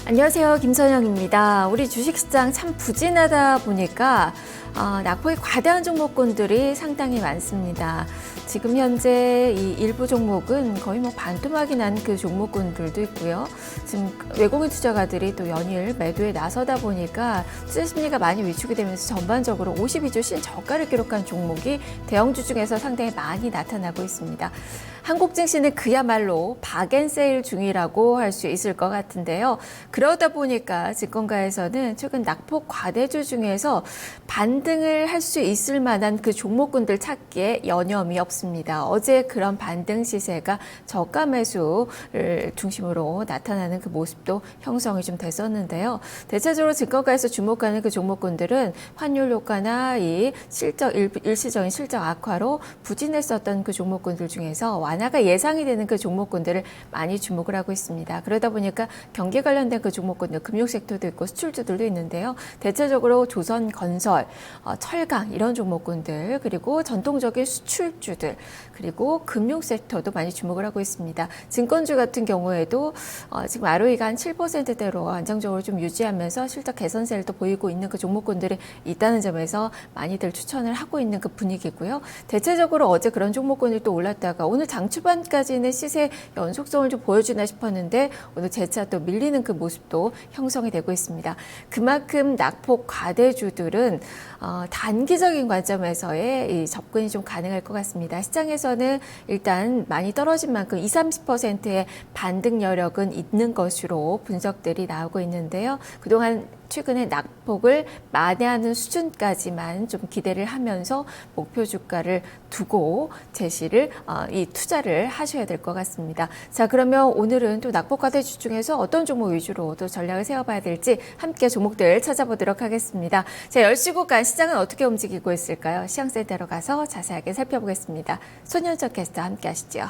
안녕하세요. 김선영입니다. 우리 주식시장 참 부진하다 보니까 낙폭이 과다한 종목군들이 상당히 많습니다. 지금 현재 이 일부 종목은 거의 반토막이 난 그 종목군들도 있고요. 지금 외국인 투자가들이 또 연일 매도에 나서다 보니까 투자 심리가 많이 위축이 되면서 전반적으로 52주 신저가를 기록한 종목이 대형주 중에서 상당히 많이 나타나고 있습니다. 한국 증시는 그야말로 박앤세일 중이라고 할 수 있을 것 같은데요. 그러다 보니까 증권가에서는 최근 낙폭 과대주 중에서 반등을 할 수 있을 만한 그 종목군들 찾기에 여념이 없습니다. 어제 그런 반등 시세가 저가 매수를 중심으로 나타나는 그 모습도 형성이 좀 됐었는데요. 대체적으로 증권가에서 주목하는 그 종목군들은 환율 효과나 이 일시적인 실적 악화로 부진했었던 그 종목군들 중에서 완화가 예상이 되는 그 종목군들을 많이 주목을 하고 있습니다. 그러다 보니까 경기 관련된 그 종목군들, 금융 섹터도 있고 수출주들도 있는데요. 대체적으로 조선 건설, 철강 이런 종목군들, 그리고 전통적인 수출주들, 그리고 금융 섹터도 많이 주목을 하고 있습니다. 증권주 같은 경우에도 지금 ROE가 한 7%대로 안정적으로 좀 유지하면서 실적 개선세를 또 보이고 있는 그 종목군들이 있다는 점에서 많이들 추천을 하고 있는 그 분위기고요. 대체적으로 어제 그런 종목군이 또 올랐다가 오늘 장 초반까지는 시세 연속성을 좀 보여주나 싶었는데 오늘 재차 또 밀리는 그 모습도 형성이 되고 있습니다. 그만큼 낙폭 과대주들은 단기적인 관점에서의 이 접근이 좀 가능할 것 같습니다. 시장에서는 일단 많이 떨어진 만큼 20-30%의 반등 여력은 있는 것으로 분석들이 나오고 있는데요. 그동안 최근에 낙폭을 만회하는 수준까지만 좀 기대를 하면서 목표 주가를 두고 이 투자를 하셔야 될 것 같습니다. 자, 그러면 오늘은 또 낙폭 과대주 중에서 어떤 종목 위주로 또 전략을 세워봐야 될지 함께 종목들 찾아보도록 하겠습니다. 자, 10시 구간 시장은 어떻게 움직이고 있을까요? 시황센터로 가서 자세하게 살펴보겠습니다. 손현정 캐스터 함께 하시죠.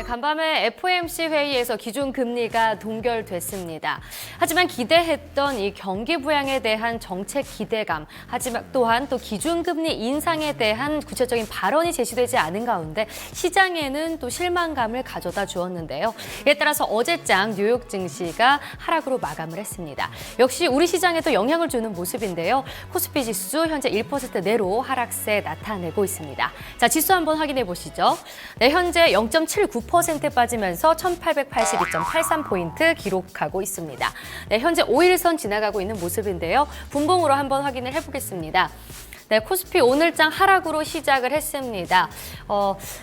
간밤에 FOMC 회의에서 기준금리가 동결됐습니다. 하지만 기대했던 이 경기 부양에 대한 정책 기대감, 하지만 또한 또 기준금리 인상에 대한 구체적인 발언이 제시되지 않은 가운데 시장에는 또 실망감을 가져다 주었는데요. 이에 따라서 어제장 뉴욕 증시가 하락으로 마감을 했습니다. 역시 우리 시장에도 영향을 주는 모습인데요. 코스피 지수 현재 1% 내로 하락세 나타내고 있습니다. 자, 지수 한번 확인해 보시죠. 네, 현재 0.79% 빠지면서 1882.83포인트 기록하고 있습니다. 네, 현재 5일선 지나가고 있는 모습인데요. 분봉으로 한번 확인을 해보겠습니다. 네, 코스피 오늘장 하락으로 시작을 했습니다.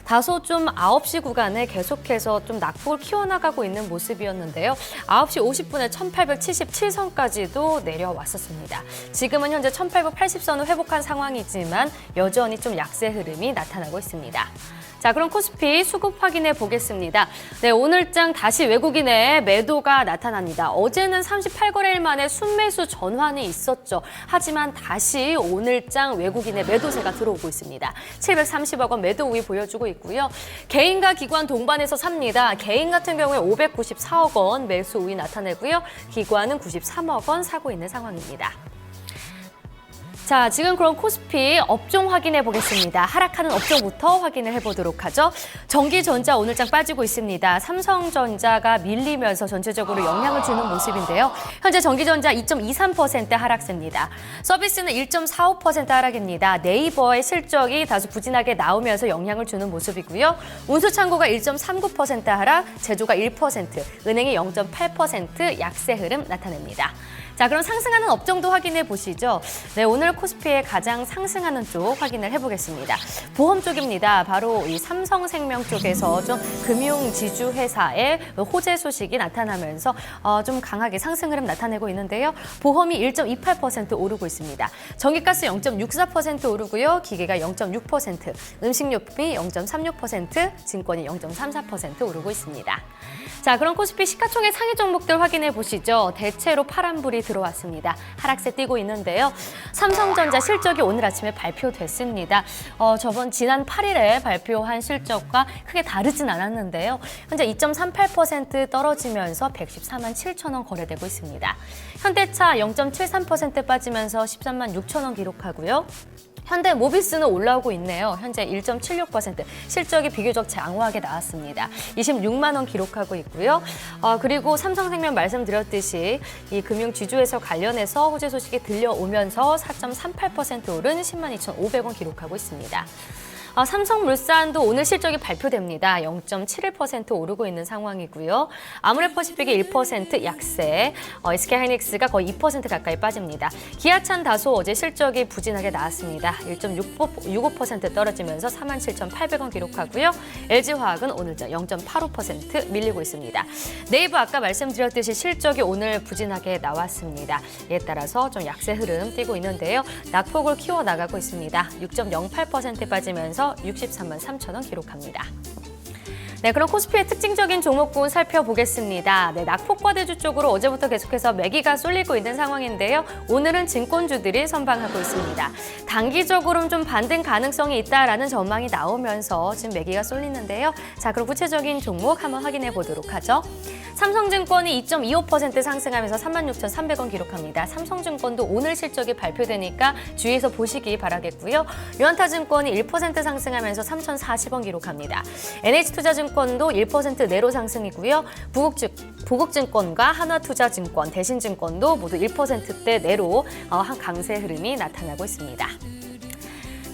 다소 좀 9시 구간에 계속해서 좀 낙폭을 키워나가고 있는 모습이었는데요. 9시 50분에 1877선까지도 내려왔었습니다. 지금은 현재 1880선을 회복한 상황이지만 여전히 좀 약세 흐름이 나타나고 있습니다. 자, 그럼 코스피 수급 확인해 보겠습니다. 네, 오늘장 다시 외국인의 매도가 나타납니다. 어제는 38거래일 만에 순매수 전환이 있었죠. 하지만 다시 오늘장 외국인의 매도세가 들어오고 있습니다. 730억 원 매도 우위 보여주고 있고요. 개인과 기관 동반해서 삽니다. 개인 같은 경우에 594억 원 매수 우위 나타내고요. 기관은 93억 원 사고 있는 상황입니다. 자, 지금 그럼 코스피 업종 확인해 보겠습니다. 하락하는 업종부터 확인을 해보도록 하죠. 전기전자 오늘장 빠지고 있습니다. 삼성전자가 밀리면서 전체적으로 영향을 주는 모습인데요. 현재 전기전자 2.23% 하락세입니다. 서비스는 1.45% 하락입니다. 네이버의 실적이 다소 부진하게 나오면서 영향을 주는 모습이고요. 운수창고가 1.39% 하락, 제조가 1%, 은행이 0.8% 약세 흐름 나타냅니다. 자, 그럼 상승하는 업종도 확인해 보시죠. 네, 오늘 코스피의 가장 상승하는 쪽 확인을 해보겠습니다. 보험 쪽입니다. 바로 이 삼성생명 쪽에서 좀 금융지주 회사의 호재 소식이 나타나면서 좀 강하게 상승 흐름 나타내고 있는데요. 보험이 1.28% 오르고 있습니다. 전기가스 0.64% 오르고요. 기계가 0.6%, 음식료품이 0.36%, 증권이 0.34% 오르고 있습니다. 자, 그럼 코스피 시가총액 상위 종목들 확인해 보시죠. 대체로 파란불이 들어왔습니다. 하락세 띄고 있는데요. 삼성전자 실적이 오늘 아침에 발표됐습니다. 지난 8일에 발표한 실적과 크게 다르진 않았는데요. 현재 2.38% 떨어지면서 114만 7천 원 거래되고 있습니다. 현대차 0.73% 빠지면서 13만 6천 원 기록하고요. 현대모비스는 올라오고 있네요. 현재 1.76% 실적이 비교적 장호하게 나왔습니다. 26만 원 기록하고 있고요. 그리고 삼성생명 말씀드렸듯이 이 금융 지주에서 관련해서 호재 소식이 들려오면서 4.38% 오른 10만 2,500원 기록하고 있습니다. 삼성물산도 오늘 실적이 발표됩니다. 0.71% 오르고 있는 상황이고요. 아모레퍼시픽이 1% 약세, SK하이닉스가 거의 2% 가까이 빠집니다. 기아찬 다소 어제 실적이 부진하게 나왔습니다. 1.65% 떨어지면서 47,800원 기록하고요. LG화학은 오늘 0.85% 밀리고 있습니다. 네이버 아까 말씀드렸듯이 실적이 오늘 부진하게 나왔습니다. 이에 따라서 좀 약세 흐름 띄고 있는데요. 낙폭을 키워나가고 있습니다. 6.08% 빠지면서 63만 3천 원 기록합니다. 네, 그럼 코스피의 특징적인 종목군 살펴보겠습니다. 네, 낙폭과대주 쪽으로 어제부터 계속해서 매기가 쏠리고 있는 상황인데요. 오늘은 증권주들이 선방하고 있습니다. 단기적으로는 좀 반등 가능성이 있다라는 전망이 나오면서 지금 매기가 쏠리는데요. 자, 그럼 구체적인 종목 한번 확인해 보도록 하죠. 삼성증권이 2.25% 상승하면서 36,300원 기록합니다. 삼성증권도 오늘 실적이 발표되니까 주의해서 보시기 바라겠고요. 유한타증권이 1% 상승하면서 3,040원 기록합니다. NH투자증권도 1% 내로 상승이고요. 부국증권과 하나투자증권, 대신증권도 모두 1%대 내로 한 강세 흐름이 나타나고 있습니다.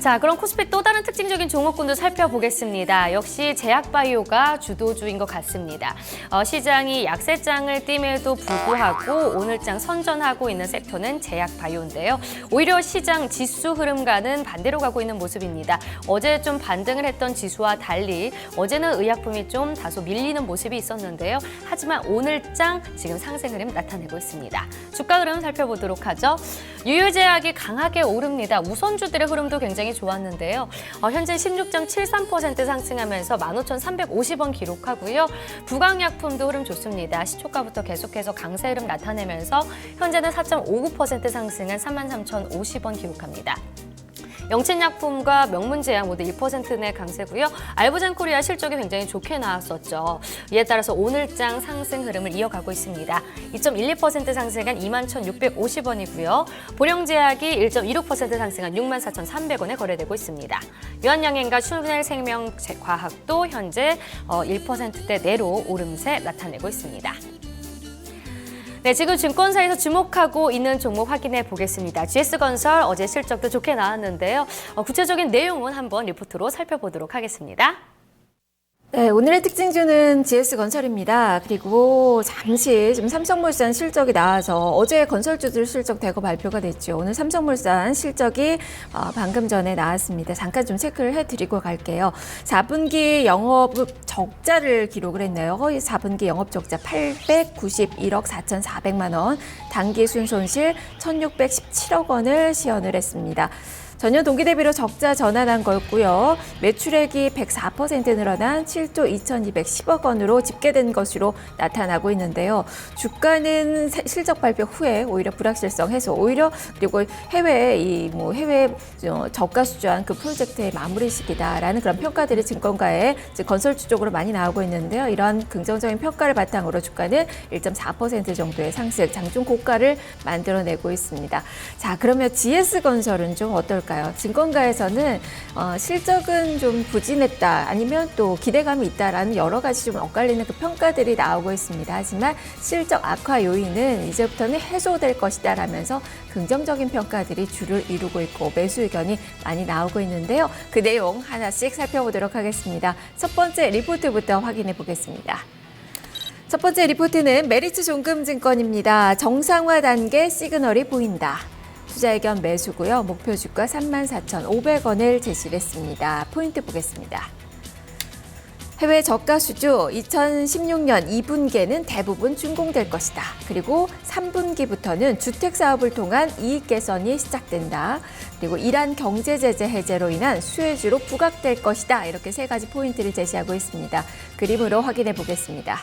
자, 그럼 코스피 또 다른 특징적인 종목군도 살펴보겠습니다. 역시 제약바이오가 주도주인 것 같습니다. 시장이 약세장을 띠임에도 불구하고 오늘장 선전하고 있는 섹터는 제약바이오인데요. 오히려 시장 지수 흐름과는 반대로 가고 있는 모습입니다. 어제 좀 반등을 했던 지수와 달리 어제는 의약품이 좀 다소 밀리는 모습이 있었는데요. 하지만 오늘장 지금 상승 흐름 나타내고 있습니다. 주가 흐름 살펴보도록 하죠. 유효제약이 강하게 오릅니다. 우선주들의 흐름도 굉장히 좋았는데요. 현재 16.73% 상승하면서 15,350원 기록하고요. 부강약품도 흐름 좋습니다. 시초가부터 계속해서 강세 흐름 나타내면서 현재는 4.59% 상승한 33,050원 기록합니다. 영친약품과 명문제약 모두 1% 내 강세고요. 알부젠코리아 실적이 굉장히 좋게 나왔었죠. 이에 따라서 오늘장 상승 흐름을 이어가고 있습니다. 2.12% 상승한 21,650원이고요. 보령제약이 1.26% 상승한 64,300원에 거래되고 있습니다. 유한양행과 슈넬생명과학도 현재 1%대 내로 오름세 나타내고 있습니다. 네, 지금 증권사에서 주목하고 있는 종목 확인해 보겠습니다. GS건설 어제 실적도 좋게 나왔는데요. 구체적인 내용은 한번 리포트로 살펴보도록 하겠습니다. 네, 오늘의 특징주는 GS건설입니다. 그리고 잠시 지금 삼성물산 실적이 나와서 어제 건설주들 실적 대거 발표가 됐죠. 오늘 삼성물산 실적이 방금 전에 나왔습니다. 잠깐 좀 체크를 해드리고 갈게요. 4분기 영업 적자를 기록을 했네요. 4분기 영업 적자 891억 4,400만 원, 단기 순손실 1,617억 원을 시현을 했습니다. 전년 동기 대비로 적자 전환한 거였고요. 매출액이 104% 늘어난 7조 2,210억 원으로 집계된 것으로 나타나고 있는데요. 주가는 실적 발표 후에 오히려 불확실성 해소, 오히려 그리고 해외 저가 수주한 그 프로젝트의 마무리 시기다라는 그런 평가들이 증권가에 건설주 쪽으로 많이 나오고 있는데요. 이런 긍정적인 평가를 바탕으로 주가는 1.4% 정도의 상승, 장중 고가를 만들어내고 있습니다. 자, 그러면 GS건설은 좀 어떨까요? 증권가에서는 실적은 좀 부진했다, 아니면 또 기대감이 있다라는 여러 가지 좀 엇갈리는 그 평가들이 나오고 있습니다. 하지만 실적 악화 요인은 이제부터는 해소될 것이다 라면서 긍정적인 평가들이 주를 이루고 있고 매수 의견이 많이 나오고 있는데요. 그 내용 하나씩 살펴보도록 하겠습니다. 첫 번째 리포트부터 확인해 보겠습니다. 첫 번째 리포트는 메리츠 종금증권입니다. 정상화 단계 시그널이 보인다. 투자 의견 매수고요. 목표 주가 34,500원을 제시를 했습니다. 포인트 보겠습니다. 해외 저가 수주 2016년 2분기에는 대부분 준공될 것이다. 그리고 3분기부터는 주택 사업을 통한 이익 개선이 시작된다. 그리고 이란 경제 제재 해제로 인한 수혜주로 부각될 것이다. 이렇게 세 가지 포인트를 제시하고 있습니다. 그림으로 확인해 보겠습니다.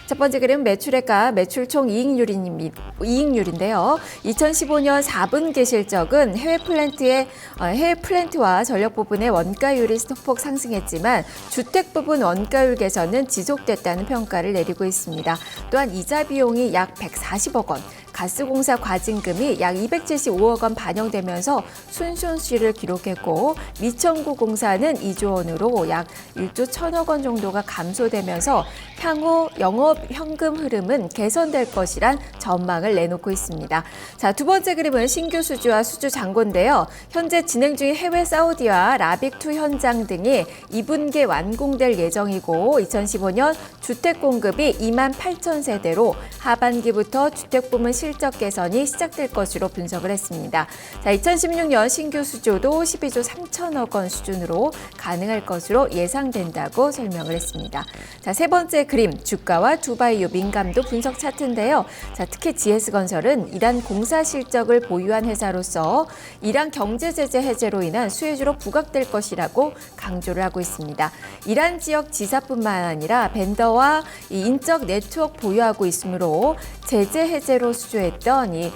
첫 번째 그림 매출액과 매출총 이익률인데요. 2015년 4분기 실적은 해외 플랜트와 전력 부분의 원가율이 소폭 상승했지만 주택 부분 원가율 개선은 지속됐다는 평가를 내리고 있습니다. 또한 이자 비용이 약 140억 원, 가스공사 과징금이 약 275억 원 반영되면서 순손실을 기록했고 미천구 공사는 2조 원으로 약 1조 1천억 원 정도가 감소되면서 향후 영업 현금 흐름은 개선될 것이란 전망을 내놓고 있습니다. 자, 두 번째 그림은 신규 수주와 수주 잔고인데요. 현재 진행 중인 해외 사우디와 라빅2 현장 등이 2분기에 완공될 예정이고 2015년 주택 공급이 2만 8천 세대로 하반기부터 주택 부문 실적 개선이 시작될 것으로 분석을 했습니다. 자, 2016년 신규 수주도 12조 3천억 원 수준으로 가능할 것으로 예상된다고 설명을 했습니다. 자, 세 번째 그림, 주가와 두바이유 민감도 분석 차트인데요. 자, 특히 GS건설은 이란 공사 실적을 보유한 회사로서 이란 경제 제재 해제로 인한 수혜주로 부각될 것이라고 강조를 하고 있습니다. 이란 지역 지사뿐만 아니라 벤더와 이 인적 네트워크 보유하고 있으므로 제재 해제로 수주했던 이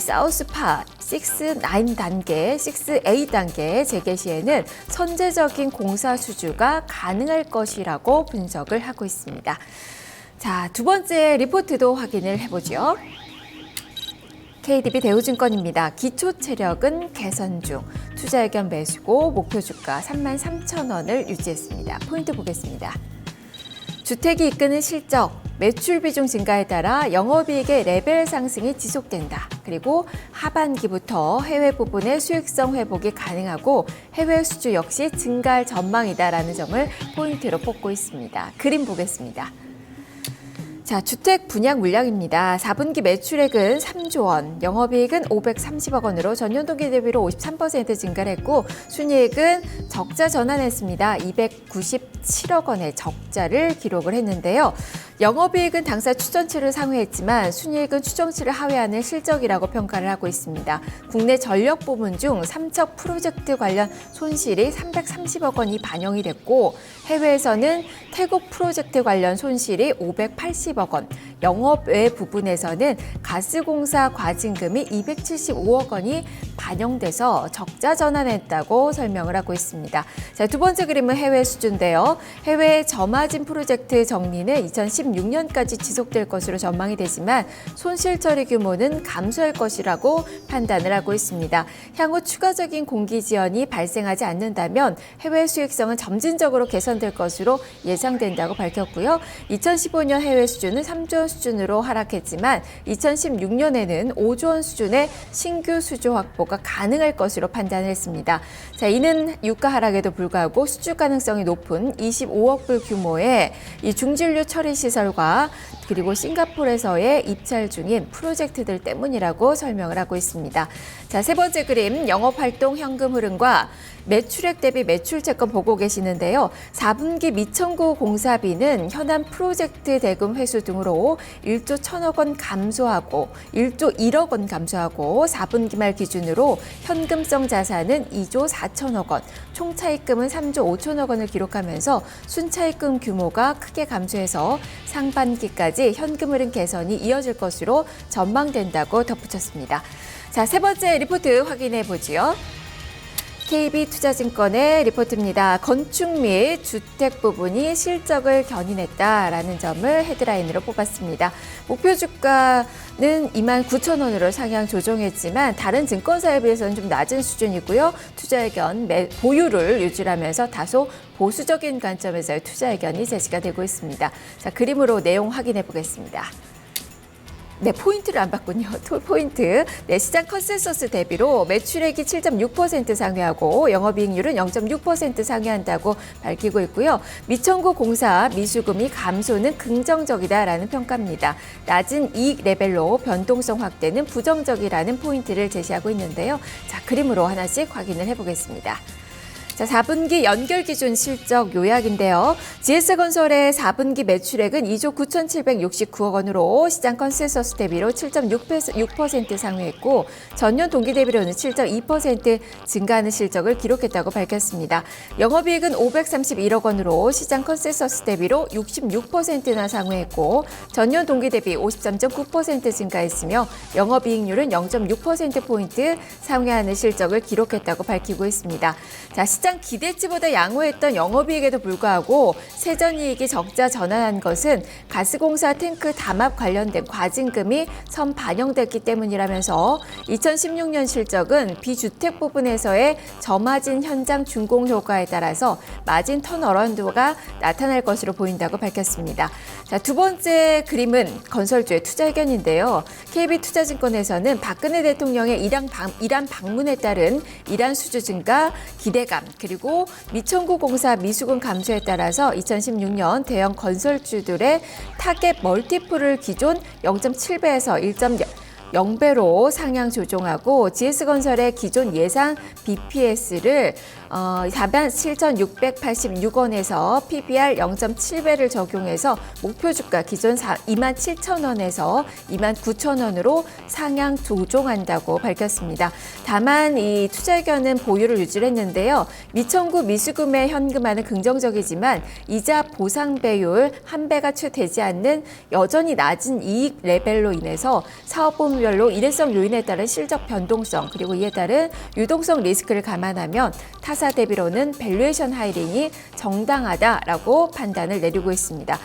사우스파 6A 단계 재개 시에는 선제적인 공사 수주가 가능할 것이라고 분석을 하고 있습니다. 자, 두 번째 리포트도 확인을 해보죠. KDB 대우증권입니다. 기초 체력은 개선 중. 투자 의견 매수고 목표 주가 33,000원을 유지했습니다. 포인트 보겠습니다. 주택이 이끄는 실적, 매출 비중 증가에 따라 영업이익의 레벨 상승이 지속된다. 그리고 하반기부터 해외 부분의 수익성 회복이 가능하고 해외 수주 역시 증가할 전망이다라는 점을 포인트로 뽑고 있습니다. 그림 보겠습니다. 자, 주택 분양 물량입니다. 4분기 매출액은 3조 원, 영업이익은 530억 원으로 전년 동기 대비로 53% 증가를 했고 순이익은 적자 전환했습니다. 297억 원의 적자를 기록을 했는데요. 영업이익은 당사 추정치를 상회했지만 순이익은 추정치를 하회하는 실적이라고 평가를 하고 있습니다. 국내 전력 부문 중 삼척 프로젝트 관련 손실이 330억 원이 반영이 됐고 해외에서는 태국 프로젝트 관련 손실이 580억 원, 영업 외 부분에서는 가스공사 과징금이 275억 원이 반영돼서 적자 전환했다고 설명을 하고 있습니다. 자, 두 번째 그림은 해외 수주인데요. 해외 저마진 프로젝트 정리는 2016년까지 지속될 것으로 전망이 되지만 손실 처리 규모는 감소할 것이라고 판단을 하고 있습니다. 향후 추가적인 공기 지연이 발생하지 않는다면 해외 수익성은 점진적으로 개선될 것으로 예상된다고 밝혔고요. 2015년 해외 수주는 3조 원 수준으로 하락했지만 2016년에는 5조 원 수준의 신규 수주 확보가 가능할 것으로 판단했습니다. 자, 이는 유가 하락에도 불구하고 수주 가능성이 높은 25억 불 규모의 이 중진류 처리 시설과 그리고 싱가포르에서의 입찰 중인 프로젝트들 때문이라고 설명을 하고 있습니다. 자, 세 번째 그림, 영업활동 현금 흐름과 매출액 대비 매출 채권 보고 계시는데요. 4분기 미천구 공사비는 현안 프로젝트 대금 회수 등으로 1조 1천억 원 감소하고 1조 1억 원 감소하고 4분기 말 기준으로 현금성 자산은 2조 4천억 원, 총차입금은 3조 5천억 원을 기록하면서 순차입금 규모가 크게 감소해서 상반기까지 현금 흐름 개선이 이어질 것으로 전망된다고 덧붙였습니다. 자, 세 번째 리포트 확인해 보지요. KB투자증권의 리포트입니다. 건축 및 주택 부분이 실적을 견인했다라는 점을 헤드라인으로 뽑았습니다. 목표 주가는 29,000원으로 상향 조정했지만 다른 증권사에 비해서는 좀 낮은 수준이고요. 투자 의견 보유를 유지하면서 다소 보수적인 관점에서의 투자 의견이 제시가 되고 있습니다. 자, 그림으로 내용 확인해 보겠습니다. 네, 포인트를 안 봤군요. 포인트. 네, 시장 컨센서스 대비로 매출액이 7.6% 상회하고 영업이익률은 0.6% 상회한다고 밝히고 있고요. 미천구 공사 미수금이 감소는 긍정적이다라는 평가입니다. 낮은 이익 레벨로 변동성 확대는 부정적이라는 포인트를 제시하고 있는데요. 자, 그림으로 하나씩 확인을 해보겠습니다. 자, 4분기 연결 기준 실적 요약인데요. GS건설의 4분기 매출액은 2조 9,769억 원으로 시장 컨센서스 대비로 7.6% 상회했고 전년 동기 대비로는 7.2% 증가하는 실적을 기록했다고 밝혔습니다. 영업이익은 531억 원으로 시장 컨센서스 대비로 66%나 상회했고 전년 동기 대비 53.9% 증가했으며 영업이익률은 0.6%포인트 상회하는 실적을 기록했다고 밝히고 있습니다. 자, 시장 기대치보다 양호했던 영업이익에도 불구하고 세전이익이 적자 전환한 것은 가스공사 탱크 담합 관련된 과징금이 선반영됐기 때문이라면서 2016년 실적은 비주택 부분에서의 저마진 현장 준공 효과에 따라서 마진 턴어라운드가 나타날 것으로 보인다고 밝혔습니다. 자, 두 번째 그림은 건설주의 투자 의견인데요. KB투자증권에서는 박근혜 대통령의 이란 방문에 따른 이란 수주 증가 기대감 그리고 미천구 공사 미수금 감소에 따라서 2016년 대형 건설주들의 타겟 멀티플을 기존 0.7배에서 1.0배로 상향 조정하고 GS건설의 기존 예상 BPS를 47,686원에서 PBR 0.7배를 적용해서 목표 주가 기존 27,000원에서 29,000원으로 상향 조정한다고 밝혔습니다. 다만 이 투자 의견은 보유를 유지했는데요. 미천구 미수금의 현금화는 긍정적이지만 이자 보상 배율 1배가 채 되지 않는 여전히 낮은 이익 레벨로 인해서 사업 부문별로 일회성 요인에 따른 실적 변동성 그리고 이에 따른 유동성 리스크를 감안하면 타사 대비로는 밸류에이션 하이링이 정당하다라고 판단을 내리고 있습니다.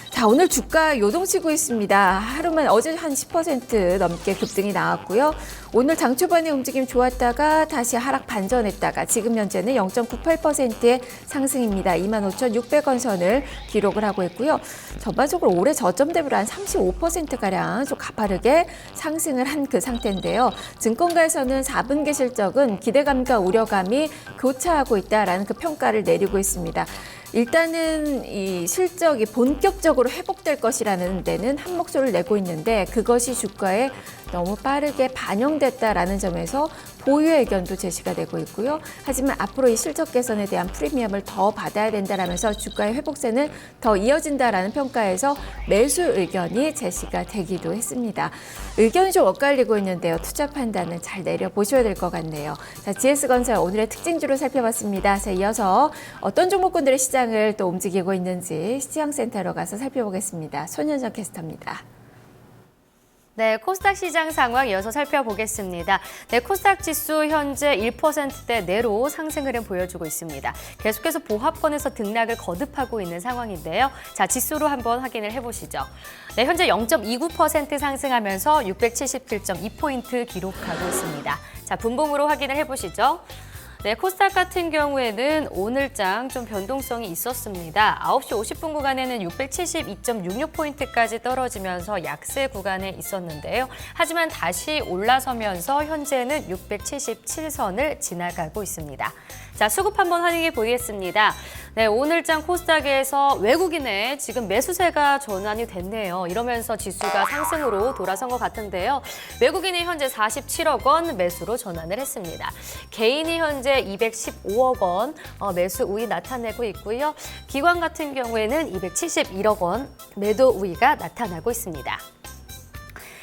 자, 오늘 주가 요동치고 있습니다. 하루만 어제 한 10% 넘게 급등이 나왔고요. 오늘 장 초반에 움직임 좋았다가 다시 하락 반전했다가 지금 현재는 0.98%의 상승입니다. 25,600원 선을 기록을 하고 있고요. 전반적으로 올해 저점 대비로 한 35%가량 좀 가파르게 상승을 한 그 상태인데요. 증권가에서는 4분기 실적은 기대감과 우려감이 교차하고 있다라는 그 평가를 내리고 있습니다. 일단은 이 실적이 본격적으로 회복될 것이라는 데는 한 목소리를 내고 있는데 그것이 주가에 너무 빠르게 반영됐다라는 점에서 보유의 의견도 제시가 되고 있고요. 하지만 앞으로 이 실적 개선에 대한 프리미엄을 더 받아야 된다라면서 주가의 회복세는 더 이어진다라는 평가에서 매수 의견이 제시가 되기도 했습니다. 의견이 좀 엇갈리고 있는데요. 투자 판단은 잘 내려보셔야 될 것 같네요. 자, GS건설 오늘의 특징주로 살펴봤습니다. 자, 이어서 어떤 종목군들의 시장을 또 움직이고 있는지 시장센터로 가서 살펴보겠습니다. 손현정 캐스터입니다. 네, 코스닥 시장 상황 이어서 살펴보겠습니다. 네, 코스닥 지수 현재 1%대 내로 상승 흐름 보여주고 있습니다. 계속해서 보합권에서 등락을 거듭하고 있는 상황인데요. 자, 지수로 한번 확인을 해보시죠. 네, 현재 0.29% 상승하면서 677.2포인트 기록하고 있습니다. 자, 분봉으로 확인을 해보시죠. 네, 코스닥 같은 경우에는 오늘장 좀 변동성이 있었습니다. 9시 50분 구간에는 672.66포인트까지 떨어지면서 약세 구간에 있었는데요. 하지만 다시 올라서면서 현재는 677선을 지나가고 있습니다. 자, 수급 한번 확인해 보겠습니다. 네, 오늘장 코스닥에서 외국인의 지금 매수세가 전환이 됐네요. 이러면서 지수가 상승으로 돌아선 것 같은데요. 외국인이 현재 47억 원 매수로 전환을 했습니다. 개인이 현재 215억 원 매수 우위 나타내고 있고요. 기관 같은 경우에는 271억 원 매도 우위가 나타나고 있습니다.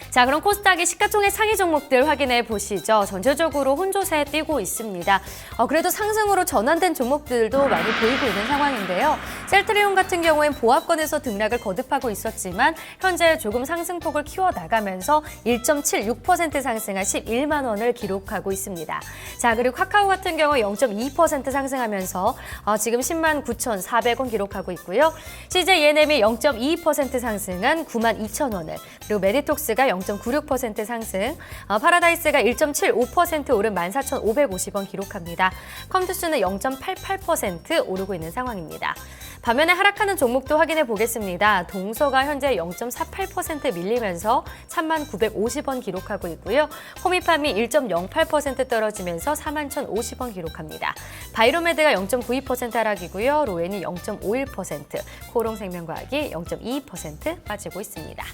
자, 그럼 코스닥의 시가총액 상위 종목들 확인해 보시죠. 전체적으로 혼조세에 뛰고 있습니다. 그래도 상승으로 전환된 종목들도 많이 보이고 있는 상황인데요. 셀트리온 같은 경우엔 보합권에서 등락을 거듭하고 있었지만 현재 조금 상승폭을 키워나가면서 1.76% 상승한 11만 원을 기록하고 있습니다. 자, 그리고 카카오 같은 경우 0.2% 상승하면서 지금 10만 9,400원 기록하고 있고요. CJENM이 0.22% 상승한 9만 2천 원을, 그리고 메디톡스가 0.96% 상승, 파라다이스가 1.75% 오른 14,550원 기록합니다. 컴투스는 0.88% 오르고 있는 상황입니다. 반면에 하락하는 종목도 확인해 보겠습니다. 동서가 현재 0.48% 밀리면서 3,950원 기록하고 있고요. 호미팜이 1.08% 떨어지면서 41,050원 기록합니다. 바이로메드가 0.92% 하락이고요. 로엔이 0.51%, 코롱생명과학이 0.22% 빠지고 있습니다.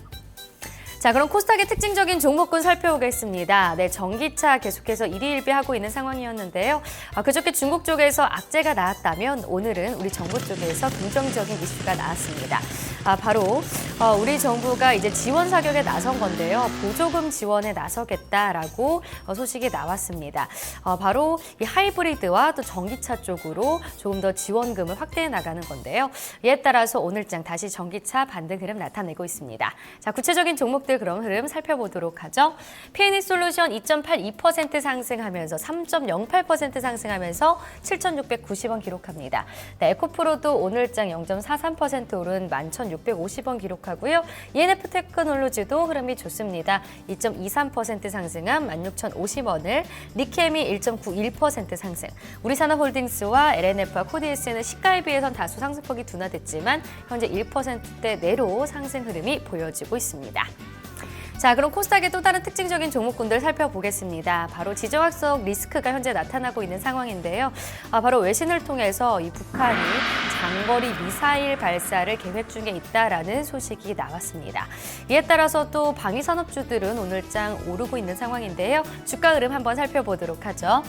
자, 그럼 코스닥의 특징적인 종목군 살펴보겠습니다. 네, 전기차 계속해서 일희일비하고 있는 상황이었는데요. 그저께 중국 쪽에서 악재가 나왔다면 오늘은 우리 정부 쪽에서 긍정적인 이슈가 나왔습니다. 바로 우리 정부가 이제 지원 사격에 나선 건데요. 보조금 지원에 나서겠다라고 소식이 나왔습니다. 바로 이 하이브리드와 또 전기차 쪽으로 조금 더 지원금을 확대해 나가는 건데요. 이에 따라서 오늘장 다시 전기차 반등 흐름 나타내고 있습니다. 자, 구체적인 종목들 그럼 흐름 살펴보도록 하죠. P&E솔루션 2.82% 상승하면서 3.08% 상승하면서 7,690원 기록합니다. 네, 에코프로도 오늘장 0.43% 오른 11,650원 기록하고요. ENF테크놀로지도 흐름이 좋습니다. 2.23% 상승한 16,050원을, 니케미 1.91% 상승, 우리산업홀딩스와 LNF와 코디에스는 시가에 비해선 다소 상승폭이 둔화됐지만 현재 1%대 내로 상승 흐름이 보여지고 있습니다. 자, 그럼 코스닥의 또 다른 특징적인 종목군들 살펴보겠습니다. 바로 지정학적 리스크가 현재 나타나고 있는 상황인데요. 바로 외신을 통해서 이 북한이 장거리 미사일 발사를 계획 중에 있다라는 소식이 나왔습니다. 이에 따라서 또 방위산업주들은 오늘장 오르고 있는 상황인데요. 주가 흐름 한번 살펴보도록 하죠.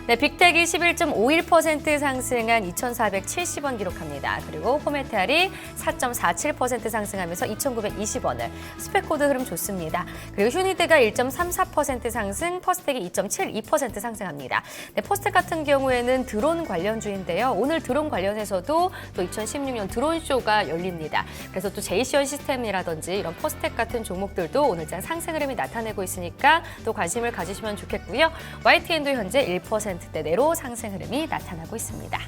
네, 빅텍이 11.51% 상승한 2,470원 기록합니다. 그리고 포메탈이 4.47% 상승하면서 2,920원을, 스펙코드 흐름 좋습니다. 그리고 휴니드가 1.34% 상승, 퍼스텍이 2.72% 상승합니다. 네, 퍼스텍 같은 경우에는 드론 관련주인데요. 오늘 드론 관련해서도 또 2016년 드론쇼가 열립니다. 그래서 또 제이시언 시스템이라든지 이런 퍼스텍 같은 종목들도 오늘장 상승 흐름이 나타내고 있으니까 또 관심을 가지시면 좋겠고요. YTN도 현재 1%대 내로 상승 흐름이 나타나고 있습니다.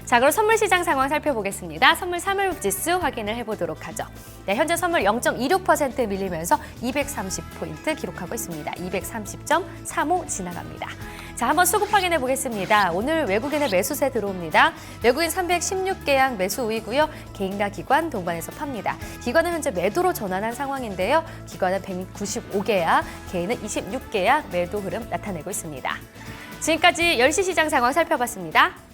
자, 그럼 선물 시장 상황 살펴보겠습니다. 선물 3월 지수 확인을 해보도록 하죠. 네, 현재 선물 0.26% 밀리면서 230포인트 기록하고 있습니다. 230.35 지나갑니다. 자, 한번 수급 확인해 보겠습니다. 오늘 외국인의 매수세 들어옵니다. 외국인 316개양 매수 우위고요. 개인과 기관 동반해서 팝니다. 기관은 현재 매도로 전환한 상황인데요. 기관은 195개야, 개인은 26개야 매도 흐름 나타내고 있습니다. 지금까지 10시 시장 상황 살펴봤습니다.